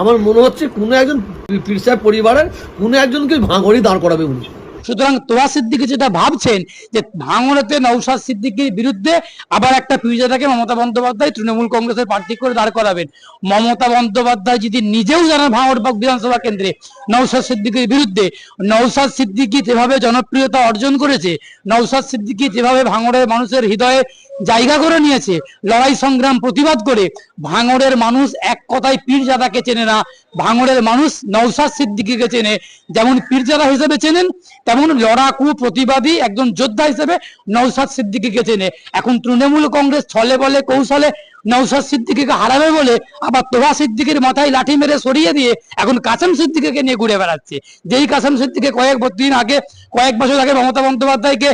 আমার মনে হচ্ছে কোনো একজন পীর সাহেব পরিবারের কোনো একজনকে ভাঙড়ি দাঁড় করাবে উনি। সুতরাং তোয়া সিদ্দিকী যেটা ভাবছেন যে ভাঙড়েতে নওশাদ সিদ্দিকীর বিরুদ্ধে আবার একটা পীরজাদাকে মমতা বন্দ্যোপাধ্যায় তৃণমূল কংগ্রেসের প্রার্থী করে দাঁড় করাবেন। মমতা বন্দ্যোপাধ্যায় যদি নিজেও জানেন ভাঙড় বিধানসভা কেন্দ্রে নওশাদ সিদ্দিকীর বিরুদ্ধে, নওশাদ সিদ্দিকী যেভাবে জনপ্রিয়তা অর্জন করেছে, নওশাদ সিদ্দিকী যেভাবে ভাঙড়ের মানুষের হৃদয়ে জায়গা করে নিয়েছে লড়াই সংগ্রাম প্রতিবাদ করে, ভাঙড়ের মানুষ এক কথায় পীরজাদাকে চেনে না, ভাঙড়ের মানুষ নওশাদ সিদ্দিকীকে চেনে। যেমন পীরজাদা হিসেবে চেনেন, তেমন লড়াকু প্রতিবাদী একজন যোদ্ধা হিসেবে নওশাদ সিদ্দিকীকে চেনে। এখন তৃণমূল কংগ্রেস ছলে বলে কৌশলে নওশাদ সিদ্দিকীকে হারাবে বলে আবার তোহা সিদ্দিকীর মাথায় লাঠি মেরে সরিয়ে দিয়ে এখন কাসেম সিদ্দিকীকে নিয়ে ঘুরে বেড়াচ্ছে। যেই কাসেম সিদ্দিকী কয়েক বছর আগে মমতা বন্দ্যোপাধ্যায়কে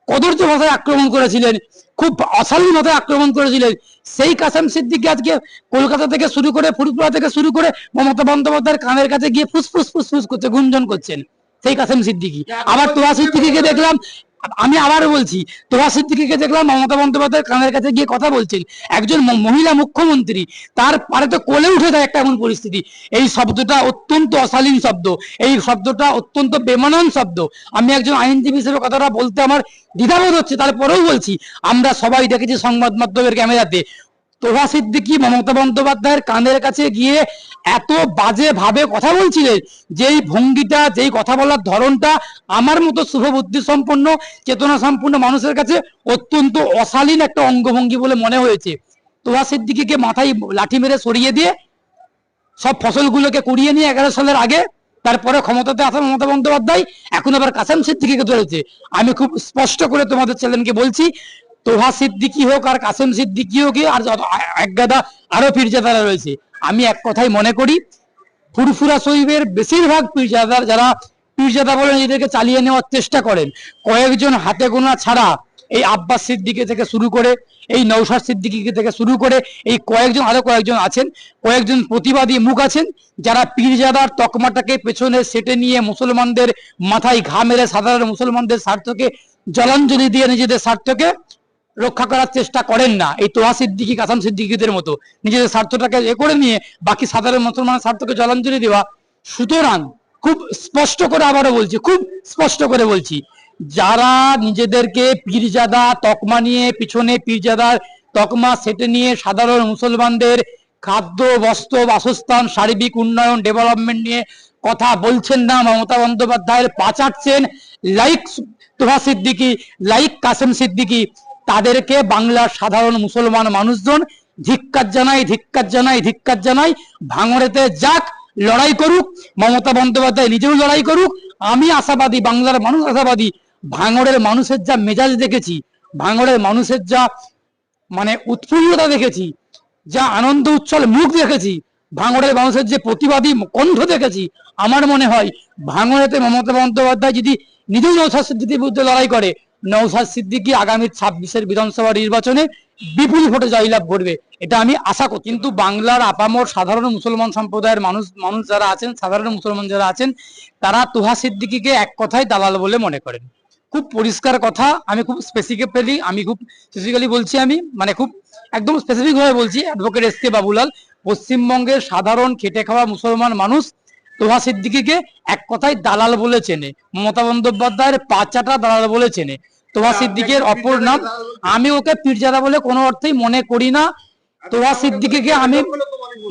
কদর্য ভাষায় আক্রমণ করেছিলেন, খুব অশালীন ভাষায় আক্রমণ করেছিলেন, সেই কাসেম সিদ্দিকী আজকে কলকাতা থেকে শুরু করে ফুরফুরা থেকে শুরু করে মমতা বন্দ্যোপাধ্যায়ের কানের কাছে গিয়ে ফুসফুস ফুসফুস করছে, গুঞ্জন করছেন সেই কাসেম সিদ্দিকী। আবার তোহা সিদ্দিকীকে দেখলাম, আমি আবার বলছি, তোহা সিদ্দিকীকে দেখলাম মমতা বন্দ্যোপাধ্যায়ের কানের কাছে গিয়ে কথা বলছেন। একজন মহিলা মুখ্যমন্ত্রী, তার পারে তো কোলে উঠে যায় একটা এমন পরিস্থিতি। এই শব্দটা অত্যন্ত অশালীন শব্দ, এই শব্দটা অত্যন্ত বেমানান শব্দ। আমি একজন আইনজীবী হিসেবে কথাটা বলতে আমার দ্বিধাবোধ হচ্ছে, তারপরেও বলছি, আমরা সবাই দেখেছি সংবাদ মাধ্যমের ক্যামেরাতে তোহা সিদ্দিকী মমতা বন্দ্যোপাধ্যায়ের কানের কাছে গিয়ে এত বাজে ভাবে কথা বলছিলেন, যেই ভঙ্গিটা, যেই কথা বলার ধরনটা আমার মতো শুভবুদ্ধি সম্পন্ন চেতনা সম্পন্ন মানুষের কাছে অত্যন্ত অশালীন একটা অঙ্গভঙ্গি বলে মনে হয়েছে। তোহা সিদ্দিকীকে মাথায় লাঠি মেরে সরিয়ে দিয়ে সব ফসলগুলোকে কুড়িয়ে নিয়ে 11 সালের আগে, তারপরে ক্ষমতাতে আসা মমতা বন্দ্যোপাধ্যায় এখন আবার কাসেম সিদ্দিকীকে ধরেছে। আমি খুব স্পষ্ট করে তোমাদের চ্যানেলকে বলছি, তোহা সিদ্দিকী হোক আর কাসেম সিদ্দিকী হোক আর একগাদা আরো পীরজাদারা রয়েছে, আমি এক কথাই মনে করি, ফুরফুরা শরীফের বেশিরভাগ পীরজাদার, যারা পীরজাদা বলে নিজেদেরকে চালিয়ে নেওয়ার চেষ্টা করেন, কয়েকজন হাতে গোনা ছাড়া, এই আব্বাস সিদ্দিকী থেকে শুরু করে, এই নওশাদ সিদ্দিকী থেকে শুরু করে, এই আরো কয়েকজন আছেন, কয়েকজন প্রতিবাদী মুখ আছেন, যারা পীরজাদার তকমাটাকে পেছনে সেটে নিয়ে মুসলমানদের মাথায় ঘা মেরে সাধারণ মুসলমানদের স্বার্থকে জলাঞ্জলি দিয়ে নিজেদের স্বার্থকে রক্ষা করার চেষ্টা করেন না। এই তোহা সিদ্দিকী কাসেম সিদ্দিকীদের মতো নিজেদের স্বার্থটাকে করে নিয়ে বাকি সাধারণ মুসলমানের স্বার্থকে জলাঞ্জলি দেওয়া। সুতরাং খুব স্পষ্ট করে আবারও বলছি, খুব স্পষ্ট করে বলছি, যারা নিজেদেরকে পীরজাদা তকমা নিয়ে, পিছনে পীরজাদার তকমা সেটে নিয়ে সাধারণ মুসলমানদের খাদ্য, বস্ত্র, বাসস্থান, সার্বিক উন্নয়ন, ডেভেলপমেন্ট নিয়ে কথা বলছেন না, মমতা বন্দ্যোপাধ্যায়ের পা চাটছেন, লাইক তোহা সিদ্দিকী, লাইক কাসেম সিদ্দিকী, তাদেরকে বাংলার সাধারণ মুসলমান মানুষজন ধিক্কার জানাই, ধিক্কার জানাই, ধিক্কার জানাই। ভাঙড়েতে যাক, লড়াই করুক, মমতা বন্দ্যোপাধ্যায় নিজেও লড়াই করুক। আমি আশাবাদী, বাংলার মানুষ আশাবাদী, ভাঙড়ের মানুষের যা মেজাজ দেখেছি, ভাঙড়ের মানুষের যা উৎফুল্লতা দেখেছি, যা আনন্দ উচ্ছল মুখ দেখেছি, ভাঙড়ের মানুষের যে প্রতিবাদী কণ্ঠ দেখেছি, আমার মনে হয় ভাঙড়েতে মমতা বন্দ্যোপাধ্যায় যদি নিজেও নওশাদ সিদ্দিকীর বিরুদ্ধে লড়াই করে, নওশাদ সিদ্দিকী আগামী 26-এর বিধানসভা নির্বাচনে বিপুল ভোটে জয়লাভ করবে, এটা আমি আশা করি। কিন্তু বাংলার আপামর সাধারণ মুসলমান সম্প্রদায়ের মানুষ যারা আছেন, সাধারণ মুসলমান যারা আছেন, তারা তোহা সিদ্দিকীকে এক কথায় দালাল বলে মনে করেন। খুব পরিষ্কার কথা, আমি খুব স্পেসিফিক্যালি বলছি, আমি খুব একদম স্পেসিফিক ভাবে বলছি, অ্যাডভোকেট এস কে বাবুলাল, পশ্চিমবঙ্গের সাধারণ খেটে খাওয়া মুসলমান মানুষ তোহা সিদ্দিকীকে এক কথায় দালাল বলে চেনে, মমতা বন্দ্যোপাধ্যায়ের পাচাটা দালাল বলে চেনে। তোহা সিদ্দিকীর অপর নাম, আমি ওকে পীরজাদা বলে কোনো অর্থেই মনে করি না। তোহা সিদ্দিকীকে আমি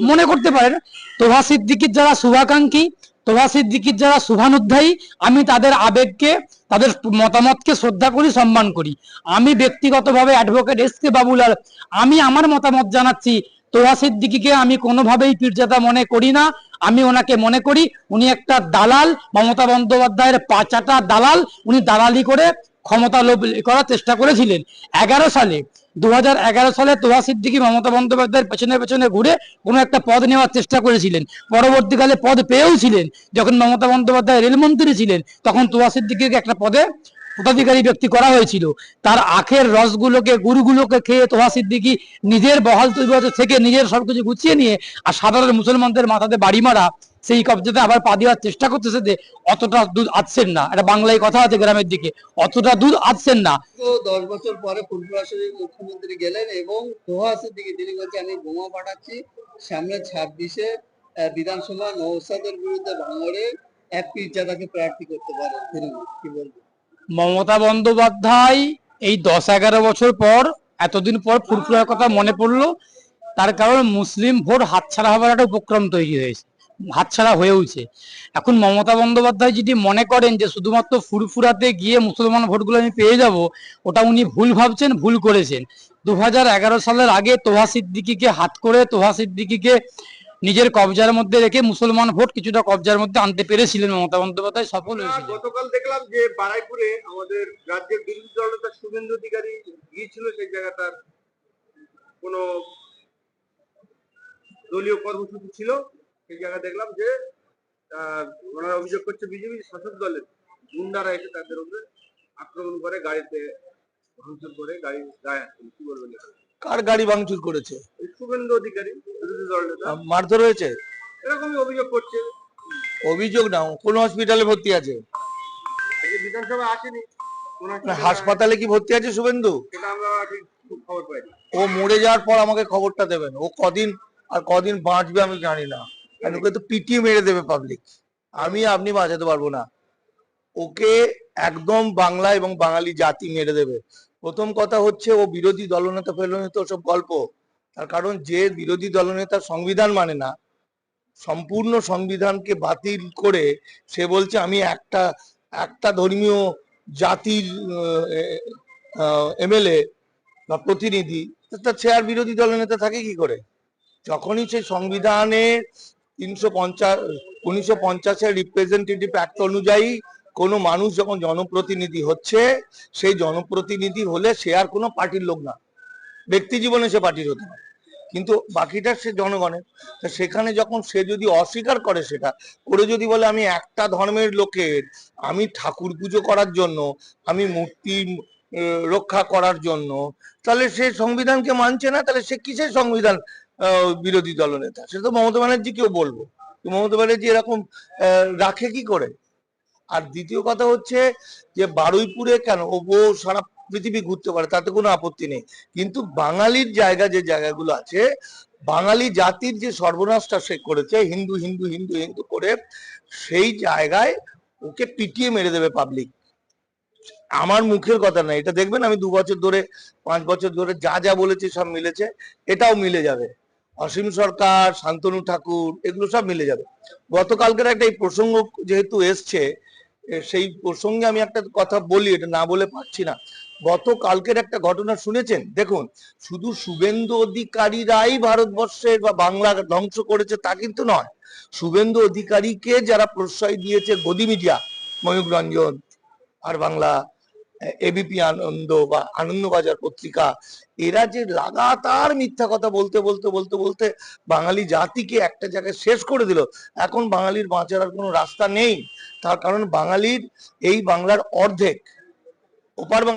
মনে করতে পারেন, তোহা সিদ্দিকীর যারা শুভাকাঙ্ক্ষী, তোহা সিদ্দিকীর যারা শুভানুধ্যায়ী, আমি তাদের আবেগকে, তাদের মতামতকে শ্রদ্ধা করি, সম্মান করি। আমি ব্যক্তিগতভাবে অ্যাডভোকেট এস কে বাবুলাল, আমি আমার মতামত জানাচ্ছি, তোহা সিদ্দিকীকে আমি কোনোভাবেই পীরজাদা মনে করি না। আমি ওনাকে মনে করি উনি একটা দালাল, মমতা বন্দ্যোপাধ্যায়ের পাচাটা দালাল। উনি দালালি করে ক্ষমতা লোভ করার চেষ্টা করেছিলেন 2011 সালে তোহা সিদ্দিকী মমতা বন্দ্যোপাধ্যায়ের পেছনে পেছনে ঘুরে কোনো একটা পদ নেওয়ার চেষ্টা করেছিলেন, পরবর্তীকালে পদ পেয়েও ছিলেন। যখন মমতা বন্দ্যোপাধ্যায় রেলমন্ত্রী ছিলেন, তখন তোহা সিদ্দিকীকে একটা পদে পদাধিকারী ব্যক্তি করা হয়েছিল। তার আখের রসগুলোকে, গুড়গুলোকে খেয়ে তোহা সিদ্দিকী নিজের বহাল তবিয়তে থেকে নিজের সবকিছু গুছিয়ে নিয়ে আর সাধারণ মুসলমানদের মাথাতে বাড়ি মারা, সেই কবজাতে আবার পা দেওয়ার চেষ্টা করতেছে, যে অতটা দুধ আছেন না, এটা বাংলায় কথা আছে গ্রামের দিকে, অতটা দুধ আছেন না। 10 বছর পরে ফুরফুরা শরীফ মুখ্যমন্ত্রী গেলেন এবং তোহা সিদ্দিকী তিনি বলছেন আমি বোমা পাঠাচ্ছি, সামনে 26-এ বিধানসভা নওশাদের বিরুদ্ধে ভাঙড়ে এক পীরজাদাকে প্রার্থী করতে পারে তৃণমূল, কি বলবো? মমতা বন্দ্যোপাধ্যায় এই 10-11 বছর পর, এতদিন পর ফুরফুরার কথা মনে পড়লো। তার কারণ মুসলিম ভোট হাতছাড়া হবার একটা উপক্রম তৈরি হয়েছে, হাতছাড়া হয়েওছে। এখন মমতা বন্দ্যোপাধ্যায় যদি মনে করেন যে শুধুমাত্র ফুরফুরাতে গিয়ে মুসলমান ভোটগুলো আমি পেয়ে যাব, ওটা উনি ভুল ভাবছেন, ভুল করেছেন। 2011 সালের আগে তোহা সিদ্দিকীকে হাত করে তোহা সিদ্দিকীকে নিজের কবজার মধ্যে রেখে মুসলমান ভোট কিছুটা কবজার মধ্যে আনতে পেরেছিলেন মমতা বন্দ্যোপাধ্যায়, সফল হয়েছিল। গতকাল দেখলাম যে বারাইপুরে আমাদের রাজ্যের বিরোধী দলনেতা শুভেন্দু অধিকারী গিয়েছিল, সেই জায়গাটার কোন দলীয় কর্মসূচি ছিল, সেই জায়গা দেখলাম যে ওনারা অভিযোগ করছে বিজেপি শাসক দলের গুন্ডারা এসে তাদের উপরে আক্রমণ করে, গাড়িতে ভাঙচুর করে, গাড়ি গায়ে হাত তুলে। কি বলবেন? কার গাড়ি ভাঙচুর করেছে? শুভেন্দু অধিকারী বিরোধী দলনেতা, মারধর হয়েছে এরকমই অভিযোগ করছে। অভিযোগ না, কোন হসপিটালে ভর্তি আছে? আজকে বিধানসভা আসেনি, হাসপাতালে কি ভর্তি আছে শুভেন্দু? সেটা আমরা ঠিক খবর পাইনি। ও মরে যাওয়ার পর আমাকে খবরটা দেবেন। ও কদিন বাঁচবে আমি জানি না, কারণ ওকে তো পিটিয়ে মেরে দেবে পাবলিক। আপনি বাঁচাতে পারবো না। ওকে একদম বাংলা এবং বাঙালি জাতি মেরে দেবে। প্রথম কথা হচ্ছে, ও বিরোধী দলনেতা ফেলনেতা ওসব গল্প। তার কারণ যে বিরোধী দলনেতা সংবিধান মানে না, সম্পূর্ণ সংবিধানকে বাতিল করে সে বলছে আমি একটা ধর্মীয় জাতির এমএলএ বা প্রতিনিধি, তা সে আর বিরোধী দলনেতা থাকে কি করে? যখনই সেই সংবিধানের 1950 রিপ্রেজেন্টেটিভ অ্যাক্ট অনুযায়ী কোনো মানুষ যখন জনপ্রতিনিধি হচ্ছে, সেই জনপ্রতিনিধি হলে সে আর কোনো পার্টির লোক না, ব্যক্তি জীবনে সে পার্টির হতে পারে, কিন্তু বাকিটা সে জনগণের। সেখানে যখন সে যদি অস্বীকার করে, সেটা করে যদি বলে আমি একটা ধর্মের লোকের, আমি ঠাকুর পুজো করার জন্য, আমি মূর্তি রক্ষা করার জন্য, তাহলে সে সংবিধানকে মানছে না। তাহলে সে কিসের সংবিধান বিরোধী দলনেতা? সেটা তো মমতা ব্যানার্জিকেও বলবো, মমতা ব্যানার্জি এরকম রাখে কি করে? আর দ্বিতীয় কথা হচ্ছে যে বারুইপুরে কেন ও সারা পৃথিবী ঘুরতে পারে, তাতে কোনো আপত্তি নেই, কিন্তু বাঙালির জায়গা, যে জায়গাগুলো আছে, বাঙালি জাতির যে সর্বনাশটা সে করেছে, হিন্দু হিন্দু হিন্দু হিন্দু করে, সেই জায়গায় ওকে পিটিয়ে মেরে দেবে পাবলিক। আমার মুখের কথা না, এটা দেখবেন আমি 2 বছর ধরে 5 বছর ধরে যা যা বলেছি সব মিলেছে, এটাও মিলে যাবে। অসীম সরকার, শান্তনু ঠাকুর, এগুলো সব মিলে যাবে। গতকালকের একটা এই প্রসঙ্গ যেহেতু এসছে, সেই প্রসঙ্গে আমি একটা কথা বলি, এটা না বলে পারছি না। গতকালকের একটা ঘটনা শুনেছেন? দেখুন, শুধু শুভেন্দু অধিকারীরাই ভারতবর্ষের বা বাংলা ধ্বংস করেছে তা কিন্তু নয়। শুভেন্দু অধিকারীকে যারা প্রশ্রয় দিয়েছে গদি মিডিয়া, ময়ূক রঞ্জন আর বাংলা, এবিপি আনন্দ বা আনন্দবাজার পত্রিকা, এরা যে লাগাতার মিথ্যা কথা বলতে বলতে বলতে বলতে বাঙালি জাতিকে একটা জায়গায় শেষ করে দিল। এখন বাঙালির বাঁচার আর কোনো রাস্তা নেই। তার কারণ বাঙালির এই বাংলার অর্ধেক, ওপার